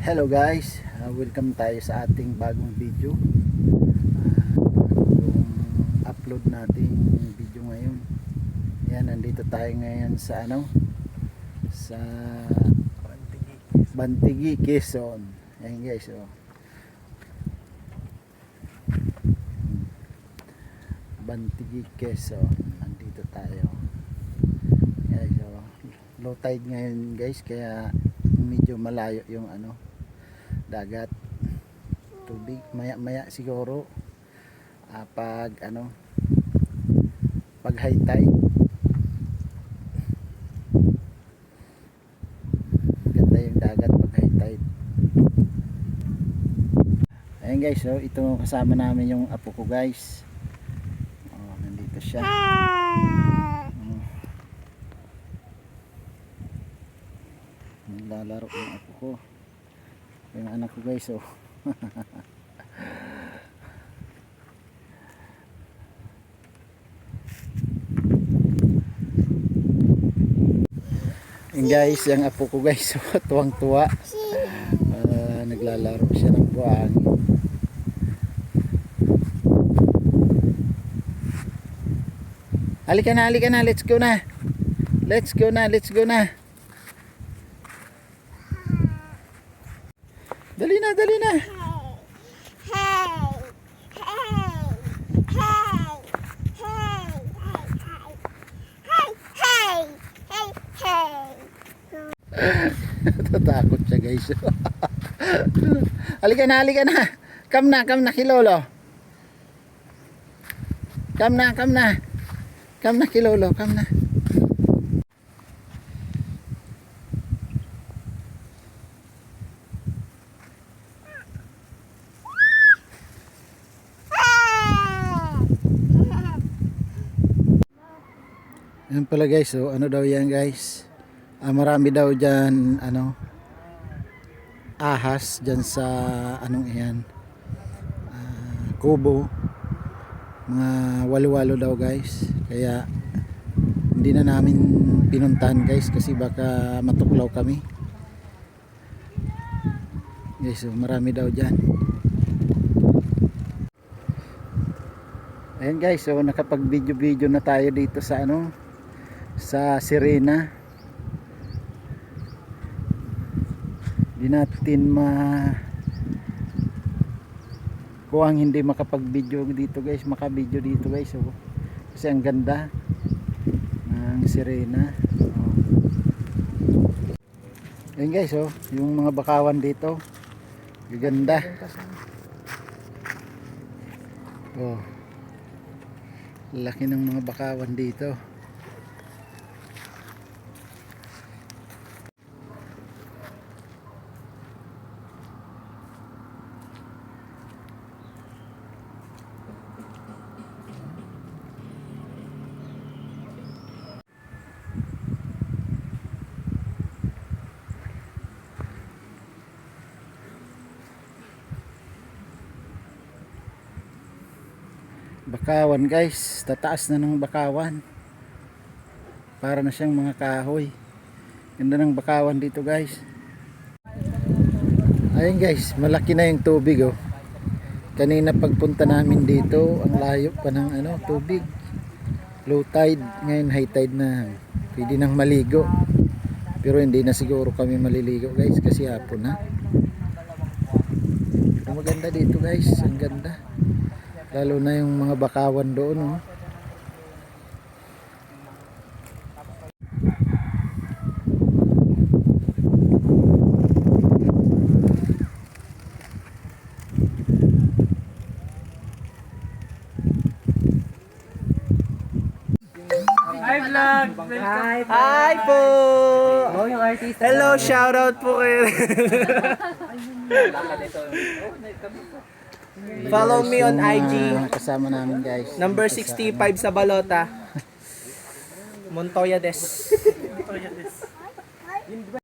Hello guys, welcome tayo sa ating bagong video. Yung upload nating video ngayon. Yan, nandito tayo ngayon sa sa Bantigi, Quezon. Ayan guys, oh. Bantigi, Quezon. Nandito tayo. Guys, oh. Low tide ngayon guys, kaya medyo malayo yung dagat, tubig. Maya maya siguro pag pag high tide, ganda yung dagat pag high tide. Ayan guys, so ito kasama namin yung apo ko guys. Nandito siya. Naglalaro yung apo ko, yung anak ko guys, oh. And guys, yung apo ko guys, oh, tuwang tuwa, naglalaro siya ng buhangin. Halika na, let's go na, let's go na. Dali na. Tatakot siya guys. Halika na. Come na kilolo. Come na kilolo, come na. Yan pala guys, so ano daw yan guys, marami daw dyan ahas dyan sa iyan, kubo, mga walo-walo daw guys, kaya hindi na namin pinuntahan guys kasi baka matuklaw kami guys. So marami daw dyan. Ayan guys, so nakapag video na tayo dito sa sa Sirena. Di natin kuwang hindi makapag-video dito guys, maka-video dito guys, so, kasi ang ganda ng Sirena. Ayan guys, so yung mga bakawan dito, ganda. Oh, laki ng mga bakawan dito. Bakawan guys, tataas na ng bakawan, para na siyang mga kahoy. Ganda ng bakawan dito guys. Ayun guys, malaki na yung tubig, oh. Kanina pagpunta namin dito, ang layo pa ng tubig. Low tide, ngayon high tide na, pwede nang maligo, pero hindi na siguro kami maliligo guys kasi hapon na. Pero maganda dito guys, ang ganda. Lalo na yung mga bakawan doon, oh. Hi vlog! Hi po! Oh, yung artista. Hello, shoutout po kayo. Follow me on IG. Kasama namin guys. Number 65 sa Balota. Montoya Des.